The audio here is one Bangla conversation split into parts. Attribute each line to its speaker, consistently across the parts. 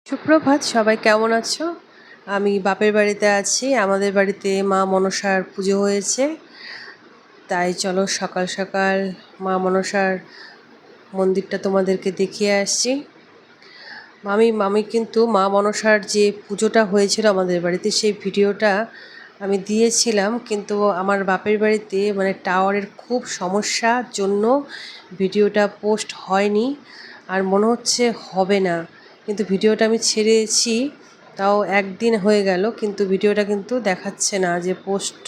Speaker 1: সুপ্রভাত, সবাই কেমন আছো? আমি বাপের বাড়িতে আছি। আমাদের বাড়িতে মা মনসার পুজো হয়েছে, তাই চলো সকাল সকাল মা মনসার মন্দিরটা তোমাদেরকে দেখিয়ে আসছি। আমি কিন্তু মা মনসার যে পুজোটা হয়েছিল আমাদের বাড়িতে, সেই ভিডিওটা আমি দিয়েছিলাম, কিন্তু আমার বাপের বাড়িতে টাওয়ারের খুব সমস্যার জন্য ভিডিওটা পোস্ট হয়নি, আর মনে হচ্ছে হবে না। কিন্তু ভিডিওটা আমি ছেড়েছি, তাও একদিন হয়ে গেল, কিন্তু ভিডিওটা কিন্তু দেখাচ্ছে না যে পোস্ট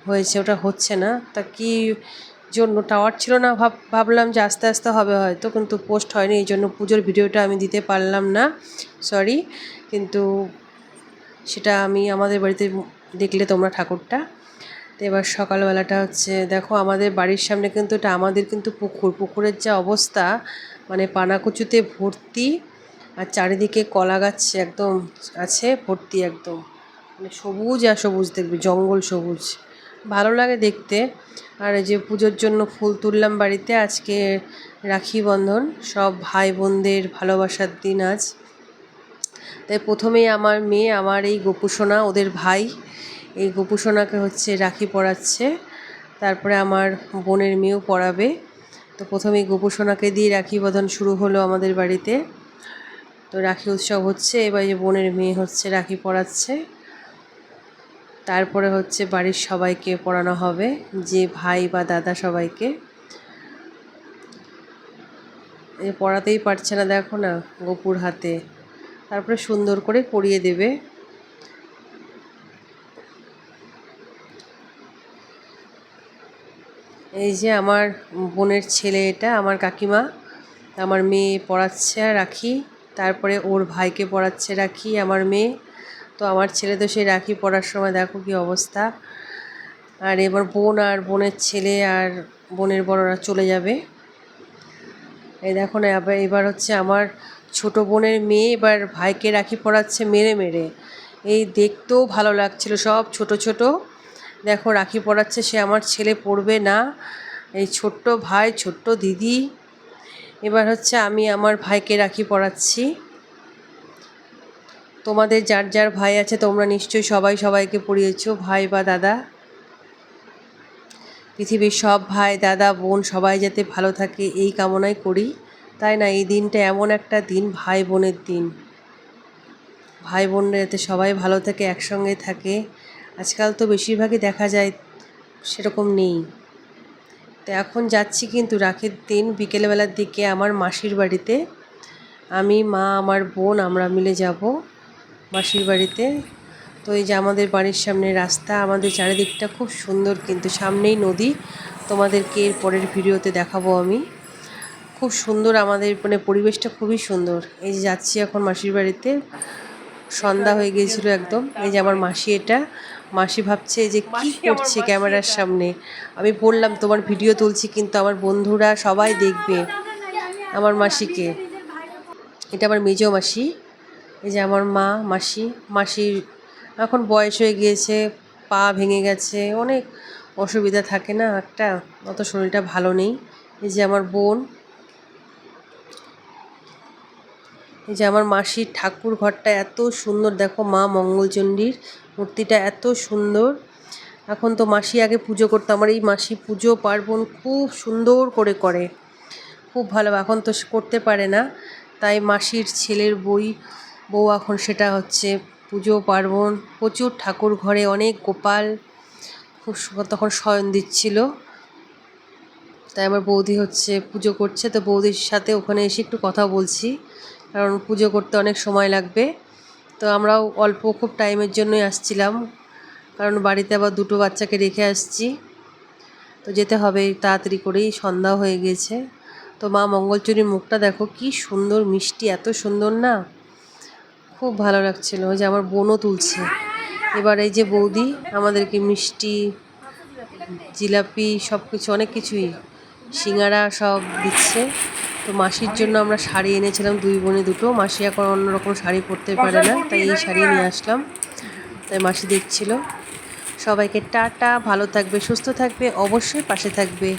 Speaker 1: হয়েছে, ওটা হচ্ছে না। তা কি জন্য, টাওয়ার ছিল না, ভাবলাম যে আস্তে আস্তে হবে হয়তো, কিন্তু পোস্ট হয়নি, এই জন্য পুজোর ভিডিওটা আমি দিতে পারলাম না, সরি। কিন্তু সেটা আমি আমাদের বাড়িতে দেখলে তোমরা ঠাকুরটা। তো এবার সকালবেলাটা হচ্ছে, দেখো আমাদের বাড়ির সামনে কিন্তু এটা আমাদের কিন্তু পুকুরের যা অবস্থা, পানাকচুতে ভর্তি, আর চারিদিকে কলা গাছ একদম আছে ভর্তি, একদম সবুজ আর সবুজ, দেখবে জঙ্গল সবুজ, ভালো লাগে দেখতে। আর এই যে পুজোর জন্য ফুল তুললাম বাড়িতে, আজকে রাখি বন্ধন, সব ভাই বোনদের ভালোবাসার দিন আজ। তাই প্রথমেই আমার মেয়ে, আমার এই গোপুসোনা, ওদের ভাই, এই গোপুসোনাকে হচ্ছে রাখি পরাচ্ছে, তারপরে আমার বোনের মেয়েও পরাবে। তো প্রথমেই গোপুসোনাকে দিয়ে রাখি বন্ধন শুরু হলো আমাদের বাড়িতে। তো রাখি উৎসব হচ্ছে, এবার যে বোনের মেয়ে হচ্ছে রাখি পরাচ্ছে, তারপরে হচ্ছে বাড়ির সবাইকে পরানো হবে, যে ভাই বা দাদা সবাইকে। পরাতেই পারছে না, দেখো না গোপুর হাতে, তারপরে সুন্দর করে পরিয়ে দেবে। এই যে আমার বোনের ছেলে, এটা আমার কাকিমা, আমার মেয়ে পরাচ্ছে রাখি, তারপরে ওর ভাইকে পরাচ্ছে রাখি আমার মেয়ে। তো আমার ছেলে তো সেই রাখি পরার সময় দেখো কি অবস্থা। আর এবার বোন আর বোনের ছেলে আর বোনের বড়রা চলে যাবে। এই দেখো না, এবার হচ্ছে আমার ছোট বোনের মেয়ে এবার ভাইকে রাখি পরাচ্ছে মেরে মেরে। এই দেখতেও ভালো লাগছিল, সব ছোট ছোট, দেখো রাখি পরাচ্ছে, সে আমার ছেলে পড়বে না, এই ছোট্ট ভাই ছোট্ট দিদি। এবার হচ্ছে আমি আমার ভাইকে রাখি পরাচ্ছি। তোমাদের যার যার ভাই আছে, তোমরা নিশ্চয়ই সবাই সবাইকে পরিয়েছো, ভাই বা দাদা। পৃথিবীর সব ভাই দাদা বোন সবাই যাতে ভালো থাকে এই কামনাই করি, তাই না? এই দিনটা এমন একটা দিন, ভাই বোনের দিন, ভাই বোনরা যাতে সবাই ভালো থাকে, একসঙ্গে থাকে। আজকাল তো বেশিরভাগই দেখা যায় সেরকম নেই। তো এখন যাচ্ছি কিন্তু রাখির দিন বিকেলবেলার দিকে আমার মাসির বাড়িতে, আমি মা আমার বোন আমরা মিলে যাব মাসির বাড়িতে। তো এই যে আমাদের বাড়ির সামনে রাস্তা, আমাদের চারিদিকটা খুব সুন্দর, কিন্তু সামনেই নদী, তোমাদেরকে এর পরের ভিডিওতে দেখাবো আমি। খুব সুন্দর আমাদের পরিবেশটা খুবই সুন্দর। এই যে যাচ্ছি এখন মাসির বাড়িতে, সন্ধ্যা হয়ে গিয়েছিল একদম। এই যে আমার মাসি, এটা মাসি ভাবছে যে কি করছে ক্যামেরার সামনে। আমি বললাম তোমার ভিডিও তুলছি, কিন্তু আমার বন্ধুরা সবাই দেখবে আমার মাসিকে। এটা আমার মেজো মাসি। এই যে আমার মা, মাসির এখন বয়স হয়ে গিয়েছে, পা ভেঙে গেছে, অনেক অসুবিধা থাকে না একটা, অত শরীরটা ভালো নেই। এই যে আমার বোন, এই যে আমার মাসির ঠাকুর ঘরটা এত সুন্দর, দেখো মা মঙ্গলচণ্ডীর মূর্তিটা এত সুন্দর। এখন তো মাসি আগে পুজো করতো, আমার এই মাসি পুজো পার্বণ খুব সুন্দর করে, খুব ভালো। এখন তো করতে পারে না, তাই মাসির ছেলের বউ এখন সেটা হচ্ছে পুজো পার্বণ, প্রচুর ঠাকুর ঘরে অনেক গোপাল, খুব তখন শয়ন দিচ্ছিল। তাই আমার বৌদি হচ্ছে পুজো করছে, তো বৌদির সাথে ওখানে এসে একটু কথা বলছি, কারণ পুজো করতে অনেক সময় লাগবে। তো আমরাও অল্প খুব টাইমের জন্যই আসছিলাম, কারণ বাড়িতে আবার দুটো বাচ্চাকে রেখে আসছি, তো যেতে হবে তাড়াতাড়ি করেই, সন্ধ্যা হয়ে গেছে। তো মা মঙ্গলচণ্ডীর মুখটা দেখো কি সুন্দর, মিষ্টি, এত সুন্দর না, খুব ভালো লাগছিল। ওই যে আমার বোনও তুলছে। এবার এই যে বৌদি আমাদেরকে মিষ্টি, জিলাপি, সব কিছু, অনেক কিছুই, সিঙ্গারা সব দিচ্ছে। তো মাসির জন্য আমরা শাড়ি এনেছিলাম, দুই বোনে দুটো। মাসি এখন অন্যরকম শাড়ি পরতে পারে না, তাই এই শাড়ি নিয়ে আসলাম, তাই মাসি দেখছিল। সবাইকে টাটা, ভালো থাকবে, সুস্থ থাকবে, অবশ্যই পাশে থাকবে।